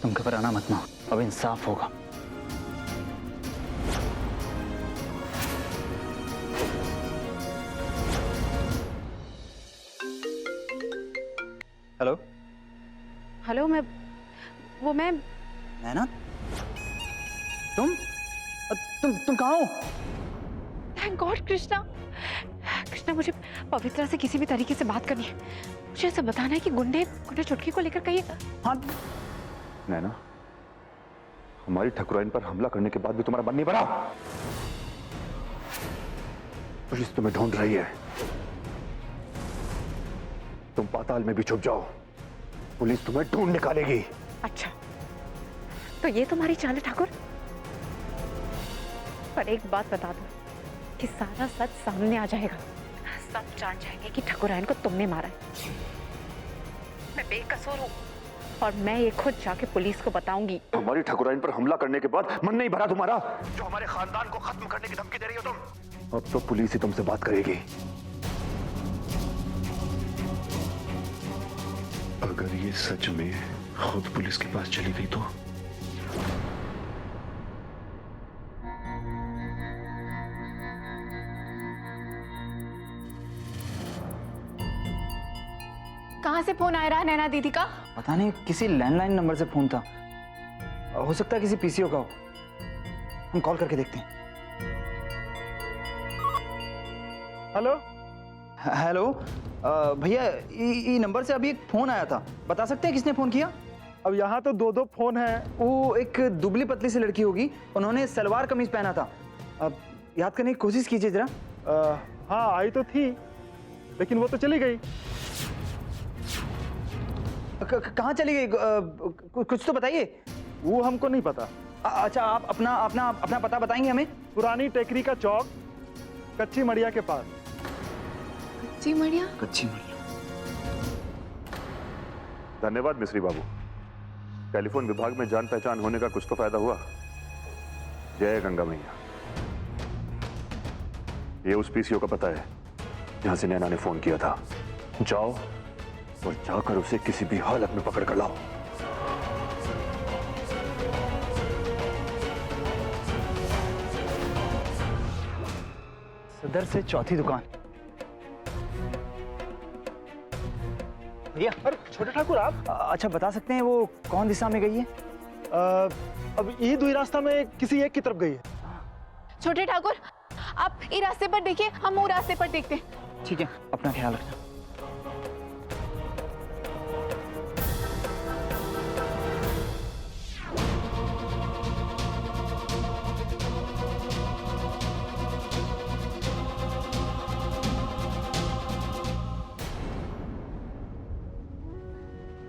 तुम घबराना मत माँ, अब इंसाफ होगा। हेलो हेलो, मैं नैना, तुम कहाँ हो? Thank God Krishna. कृष्णा, मुझे पवित्रा से किसी भी तरीके से बात करनी है। मुझे ऐसा बताना है कि गुंडे चुटकी को लेकर कहीं। हाँ नैना, हमारी ठकुराइन पर हमला करने के बाद भी तुम्हारा मन नहीं भरा? पुलिस तुम्हें ढूंढ रही है। तुम पाताल में भी छुप जाओ, पुलिस तुम्हें ढूंढ निकालेगी। अच्छा, तो ये तुम्हारी चाल है ठाकुर। पर एक बात बता दो कि सारा सच सामने आ जाएगा। सब जान जाएंगे कि ठकुराइन को तुमने मारा है। मैं बेकसूर हूँ और मैं ये खुद जाके पुलिस को बताऊंगी। हमारी ठकुराइन पर हमला करने के बाद मन नहीं भरा तुम्हारा? जो हमारे खानदान को खत्म करने की धमकी दे रही हो तुम। अब तो पुलिस ही तुमसे बात करेगी। अगर ये सच में खुद पुलिस के पास चली गई तो? कहाँ से फोन आ रहा है नैना दीदी का? पता नहीं, किसी लैंडलाइन नंबर से फोन था। हो सकता है किसी पीसीओ का हो। हम कॉल करके देखते हैं। हेलो हेलो भैया, ई नंबर से अभी एक फोन आया था। बता सकते हैं किसने फोन किया? अब यहाँ तो दो दो फोन हैं। वो एक दुबली पतली सी लड़की होगी, उन्होंने सलवार कमीज पहना था। अब याद करने की कोशिश कीजिए जरा। हाँ, आई तो थी लेकिन वो तो चली गई। कहाँ चली गई? कुछ तो बताइए। वो हमको नहीं पता। अच्छा, आप अपना अपना अपना पता बताएंगे हमें? पुरानी टेकरी का चौक, कच्ची मड़िया के पास। जी मड़िया। कच्ची मड़िया। धन्यवाद मिश्री बाबू, टेलीफोन विभाग में जान पहचान होने का कुछ तो फायदा हुआ। जय गंगा मैया। ये उस पीसीओ का पता है जहां से नैना ने फोन किया था। जाओ और जाकर उसे किसी भी हालत में पकड़ कर लाओ। सदर से चौथी दुकान। भैया, अरे छोटे ठाकुर आप? अच्छा बता सकते हैं वो कौन दिशा में गई है? अब ये दो ही रास्ता में किसी एक की तरफ गई है। छोटे ठाकुर, आप इस रास्ते पर देखिए, हम वो रास्ते पर देखते हैं। ठीक है, अपना ख्याल रखना।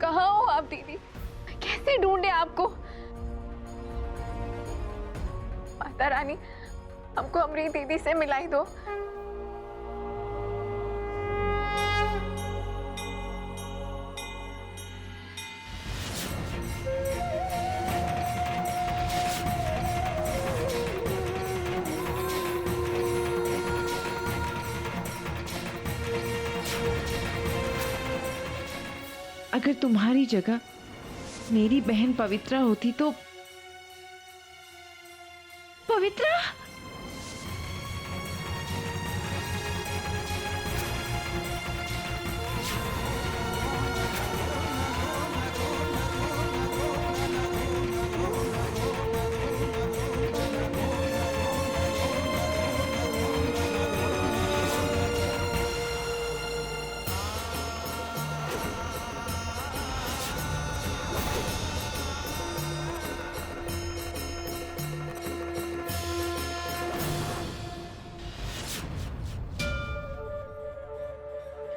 कहाँ हो आप दीदी? कैसे ढूंढे आपको? माता रानी, हमको हमारी दीदी से मिलाई दो। अगर तुम्हारी जगह मेरी बहन पवित्रा होती तो। पवित्रा?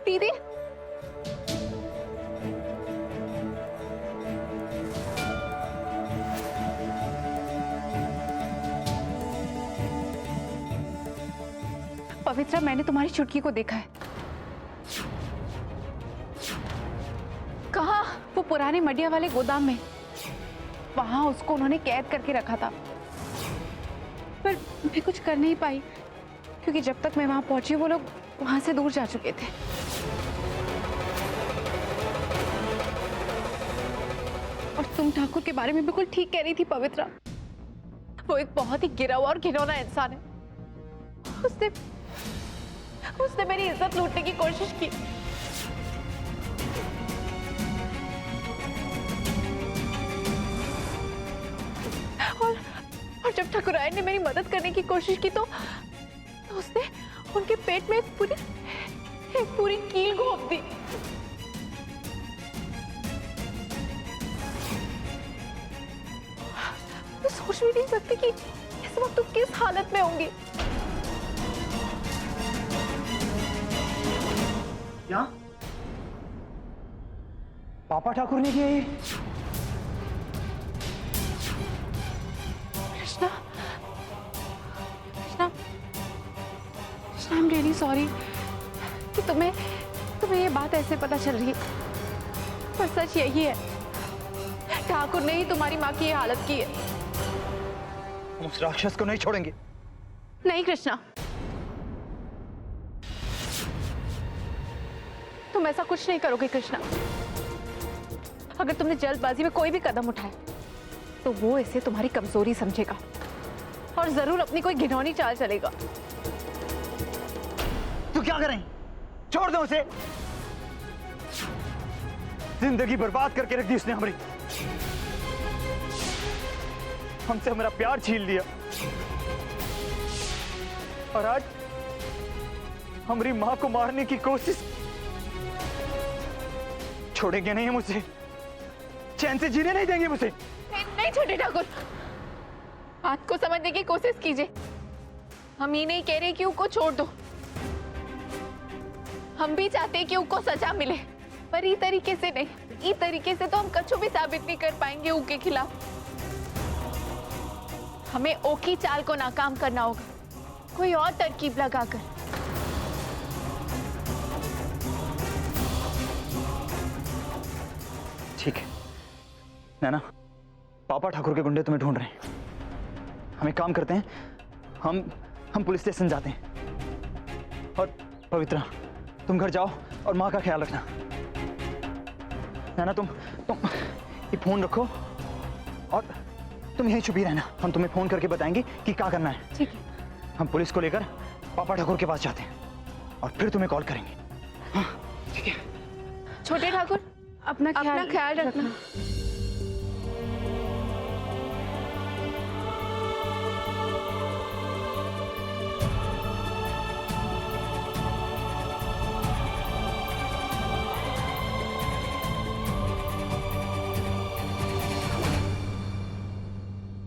दीदी, पवित्रा, मैंने तुम्हारी चुटकी को देखा है। कहाँ? वो पुराने मडिया वाले गोदाम में। वहां उसको उन्होंने कैद करके रखा था, पर मैं कुछ कर नहीं पाई क्योंकि जब तक मैं वहां पहुंची वो लोग वहां से दूर जा चुके थे। और तुम ठाकुर के बारे में बिल्कुल ठीक कह रही थी पवित्रा। वो एक बहुत ही गिरा हुआ और घिनौना इंसान है। उसने उसने मेरी इज्जत लूटने की कोशिश की। और जब ठाकुरायन ने मेरी मदद करने की कोशिश की तो उसने उनके पेट में एक पूरी कील घोंप दी। मैं सोच भी नहीं सकती कि इस वक्त तुम किस हालत में होंगी। क्या पापा ठाकुर ने किया ये? Krishna, Krishna, Krishna, I am really sorry कि तुम्हें ये बात ऐसे पता चल रही है, पर सच यही है, ठाकुर ने ही तुम्हारी माँ की ये हालत की है। हम उस राक्षस को नहीं छोड़ेंगे। नहीं कृष्णा, तुम ऐसा कुछ नहीं करोगे कृष्णा। अगर तुमने जल्दबाजी में कोई भी कदम उठाया तो वो इसे तुम्हारी कमजोरी समझेगा और जरूर अपनी कोई घिनौनी चाल चलेगा। तू क्या करें? छोड़ दो उसे। जिंदगी बर्बाद करके रख दी उसने हमारी। हमसे हमारा प्यार छीन लिया और आज हमारी मां को मारने की कोशिश। छोड़ेंगे नहीं हम उसे, चैन से जीने नहीं देंगे उसे। नहीं छोटे ठाकुर, बात को समझने की कोशिश कीजिए। हम ये नहीं कह रहे कि उसको छोड़ दो, हम भी चाहते हैं कि उसको सजा मिले, पर इस तरीके से नहीं। इस तरीके से तो हम कछु भी साबित नहीं कर पाएंगे उसके खिलाफ। हमें ओ की चाल को नाकाम करना होगा, कोई और तरकीब लगाकर। ठीक है नैना, पापा ठाकुर के गुंडे तुम्हें ढूंढ रहे हैं। हम एक काम करते हैं, हम पुलिस स्टेशन जाते हैं। और पवित्रा, तुम घर जाओ और माँ का ख्याल रखना। नैना तुम ये फोन रखो और तुम यहीं छुपी रहना। हम तुम्हें फोन करके बताएंगे कि क्या करना है। ठीक है। हम पुलिस को लेकर पापा ठाकुर के पास जाते हैं और फिर तुम्हें कॉल करेंगे। हाँ ठीक है। छोटे ठाकुर, अपना ख्याल रखना।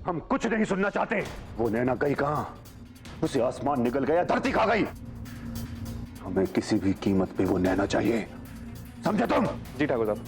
हम कुछ नहीं सुनना चाहते। वो नैना गई कहां? उसे आसमान निगल गया, धरती खा गई। हमें किसी भी कीमत पे वो नैना चाहिए, समझे तुम? जी ठाकुर साहब।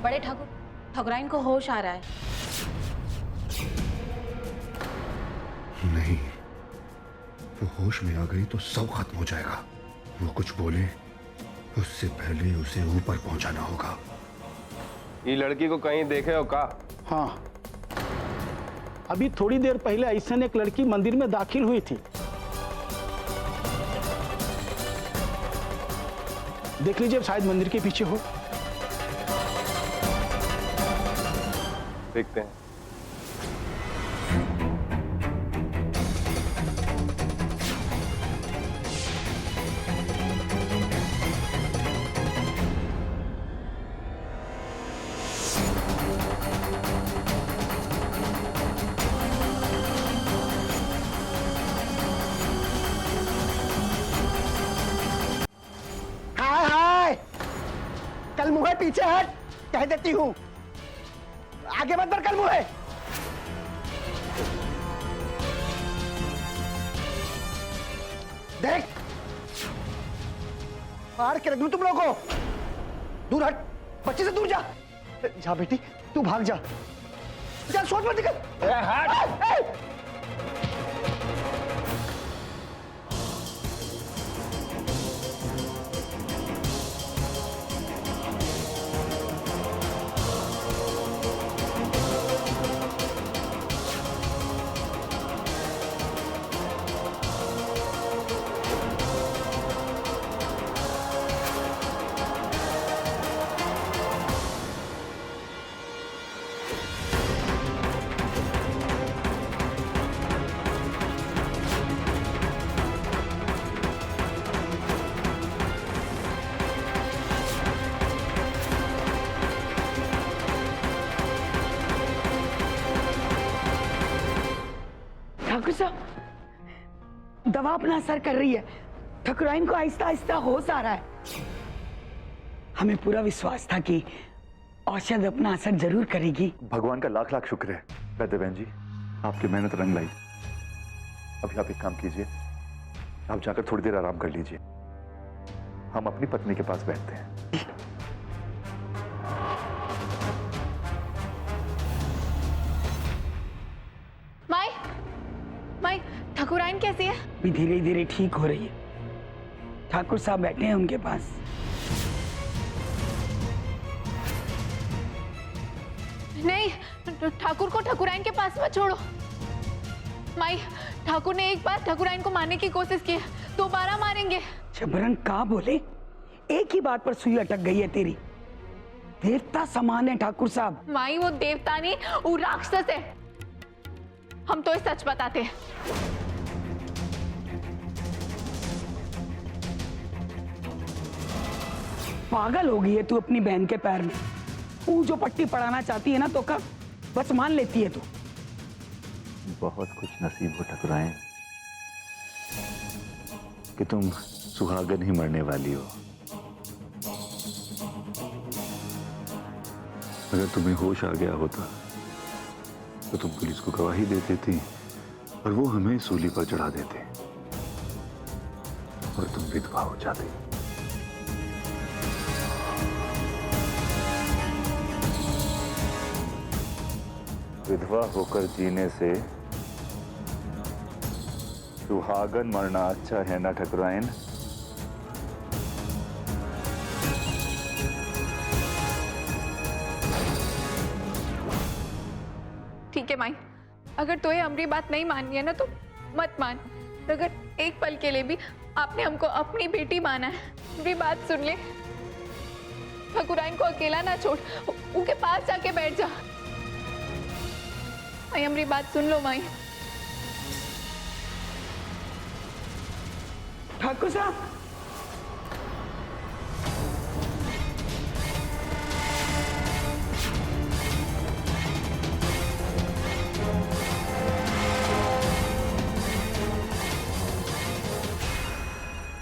बड़े ठाकुर, ठाकुराइन को होश आ रहा है। नहीं, वो होश में आ गई तो सब खत्म हो जाएगा। वो कुछ बोले उससे पहले उसे ऊपर पहुंचाना होगा। ये लड़की को कहीं देखे हो का? हाँ, अभी थोड़ी देर पहले ऐसा एक लड़की मंदिर में दाखिल हुई थी। देख लीजिए, शायद मंदिर के पीछे हो। देखते हैं। कल मुंह पीछे हट, कह देती हूँ। आगे मत बढ़, कल मुंह। देख, मार के रख दूं तुम लोगों को। दूर हट, बच्चे से दूर जा। जा बेटी, तू भाग जा। जा, सोच मत निकल। हट। दवा अपना असर कर रही है। ठकुराइन को आहिस्ता आहिस्ता होश आ रहा है। हमें पूरा विश्वास था कि औषध अपना असर जरूर करेगी। भगवान का लाख लाख शुक्र है वैद्य बहन जी, आपकी मेहनत रंग लाई। अभी आप एक काम कीजिए, आप जाकर थोड़ी देर आराम कर लीजिए, हम अपनी पत्नी के पास बैठते हैं। माई, माई, ठकुराइन कैसी है? भी धीरे धीरे ठीक हो रही है। ठाकुर साहब बैठे हैं उनके पास। नहीं, ठाकुर को ठकुराइन के पास मत छोड़ो। माई, ठाकुर ने एक बार ठकुराइन को मारने की कोशिश की है, दोबारा मारेंगे। जबरन का बोले, एक ही बात पर सुई अटक गई है तेरी। देवता समान है ठाकुर साहब। माई, वो देवता नहीं, वो राक्षस है। हम तो सच बताते हैं। पागल हो गई है तू अपनी बहन के पैर में। वो जो पट्टी पड़ाना चाहती है ना तो का बस मान लेती है तू। बहुत कुछ नसीब हो ठकुराइन कि तुम सुहागन ही मरने वाली हो। अगर तुम्हें होश आ गया होता तो तुम पुलिस को गवाही दे देती और वो हमें सूली पर चढ़ा देते और तुम विधवा हो जाती। विधवा होकर जीने से सुहागन मरना अच्छा है ना ठकुराइन? ठीक है माई, अगर तो ये हमारी बात नहीं माननी है ना तो मत मान। अगर एक पल के लिए भी आपने हमको अपनी बेटी माना है, मेरी बात सुन ले। ठकुराइन को अकेला ना छोड़, उनके पास जाके बैठ जा। माई, हमारी बात सुन लो माई। ठाकुर साहब,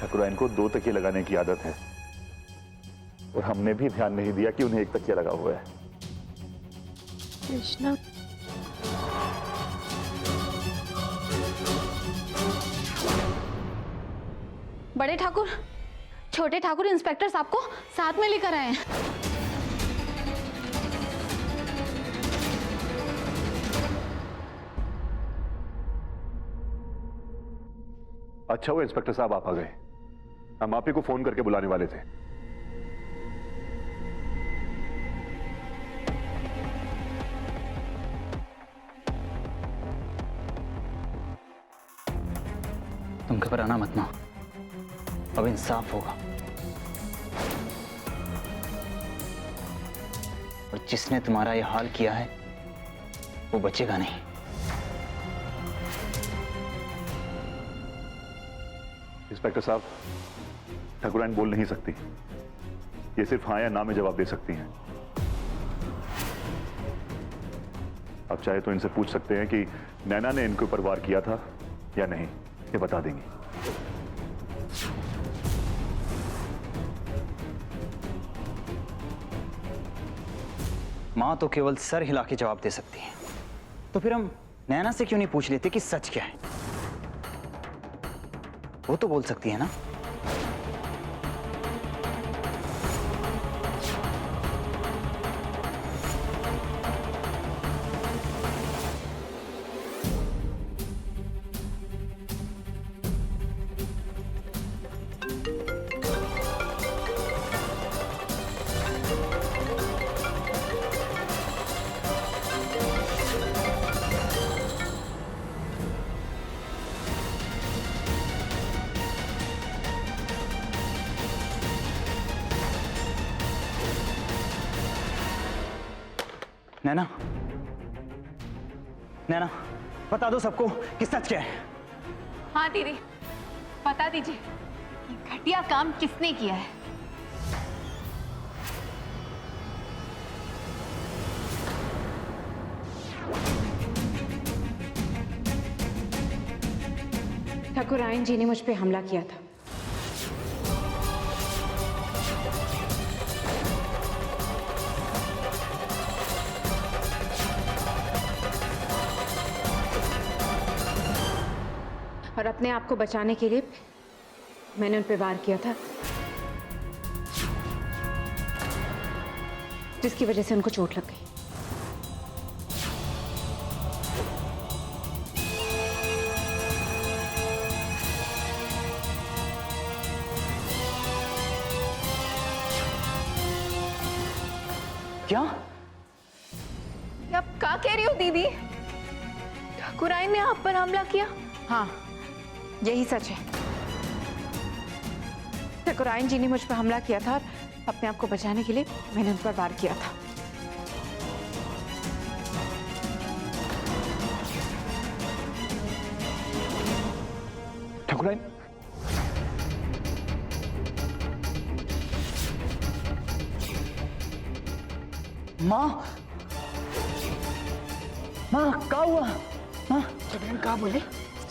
ठकुराइन को 2 तकिए लगाने की आदत है और हमने भी ध्यान नहीं दिया कि उन्हें 1 तकिया लगा हुआ है। कृष्णा, बड़े ठाकुर, छोटे ठाकुर इंस्पेक्टर साहब को साथ में लेकर आए हैं। अच्छा हुआ इंस्पेक्टर साहब आप आ गए, हम आप ही को फोन करके बुलाने वाले थे। तुम घबराना मत मां, अब इंसाफ होगा और जिसने तुम्हारा ये हाल किया है वो बचेगा नहीं। इंस्पेक्टर साहब, ठकुराइन बोल नहीं सकती, ये सिर्फ हाँ या ना में जवाब दे सकती हैं। आप चाहे तो इनसे पूछ सकते हैं कि नैना ने इनके ऊपर वार किया था या नहीं, ये बता देंगी। मां तो केवल सर हिला के जवाब दे सकती है, तो फिर हम नैना से क्यों नहीं पूछ लेते कि सच क्या है? वो तो बोल सकती है ना। नैना, नैना, बता दो सबको कि सच क्या है। हाँ दीदी, बता दीजिए कि घटिया काम किसने किया है। ठाकुरायन जी ने मुझ पे हमला किया था। और अपने आप को बचाने के लिए मैंने उन पे वार किया था, जिसकी वजह से उनको चोट लग गई। क्या? आप क्या कह रही हो दीदी? ठाकुरायन ने आप पर हमला किया? हाँ, यही सच है। ठाकुरायन जी ने मुझ पर हमला किया था और अपने आप को बचाने के लिए मैंने उन पर वार किया था। ठाकुराइन, माँ, माँ क्या हुआ? माँ, ठकुराइन कहा बोले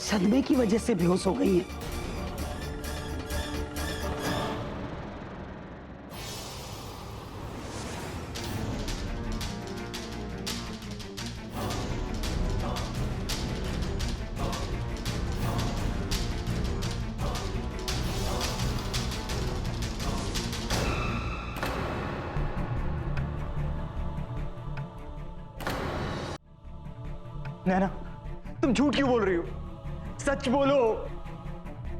सदमे की वजह से बेहोश हो गई है। नैना, तुम झूठ क्यों बोल रही हो? सच बोलो।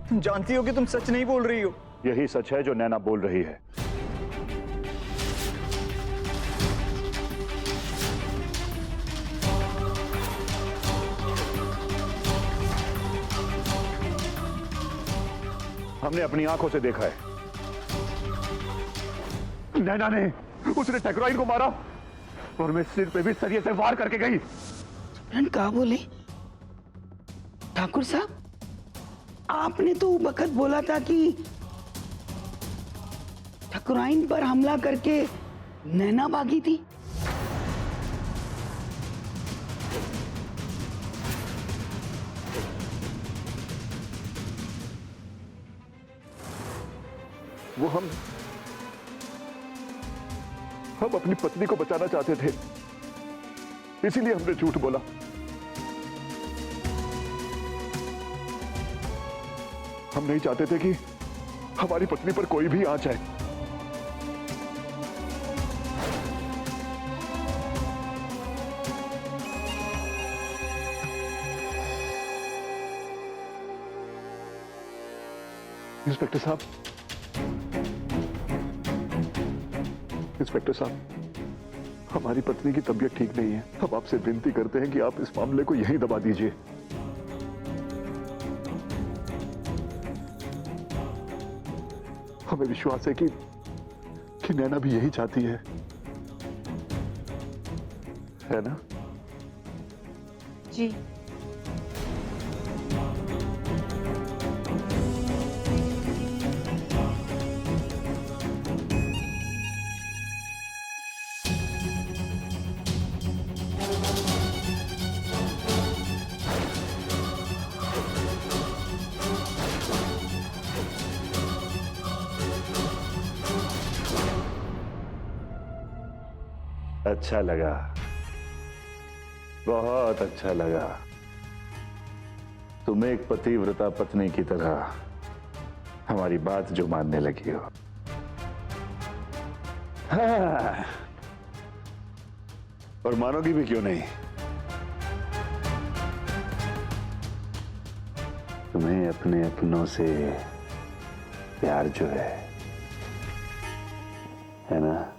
तुम जानती हो कि तुम सच नहीं बोल रही हो। यही सच है जो नैना बोल रही है। हमने अपनी आंखों से देखा है, नैना ने उसने ठाकुराइन को मारा और मैं सिर पे भी सरिये से वार करके गई। ठकुराइन कहा बोले ठाकुर साहब, आपने तो वक्त बोला था कि ठाकुराइन पर हमला करके नैना भागी थी। वो हम अपनी पत्नी को बचाना चाहते थे, इसीलिए हमने झूठ बोला। हम नहीं चाहते थे कि हमारी पत्नी पर कोई भी आंच आए। इंस्पेक्टर साहब, इंस्पेक्टर साहब, हमारी पत्नी की तबीयत ठीक नहीं है। हम आपसे विनती करते हैं कि आप इस मामले को यहीं दबा दीजिए। हमें विश्वास है कि नैना भी यही चाहती है ना? जी। अच्छा लगा, बहुत अच्छा लगा। तुम एक पतिव्रता पत्नी की तरह हमारी बात जो मानने लगी हो। हाँ, और मानोगी भी क्यों नहीं? तुम्हें अपने अपनों से प्यार जो है ना?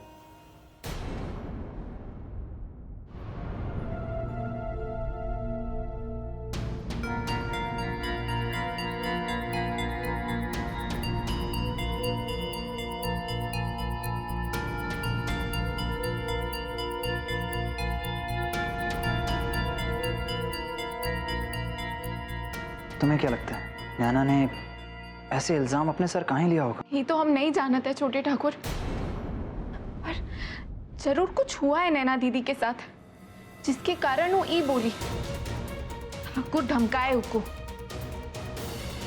तुम्हें क्या लगता है नैना ने ऐसे इल्जाम अपने सर काहे लिया होगा? ये तो हम नहीं जानते छोटे ठाकुर, पर जरूर कुछ हुआ है नैना दीदी के साथ, जिसके कारण वो ई बोली। ठाकुर धमकाए उसको।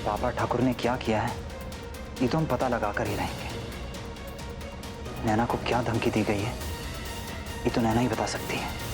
पापा ठाकुर ने क्या किया है ये तो हम पता लगा कर ही रहेंगे। नैना को क्या धमकी दी गई है ये तो नैना ही बता सकती है।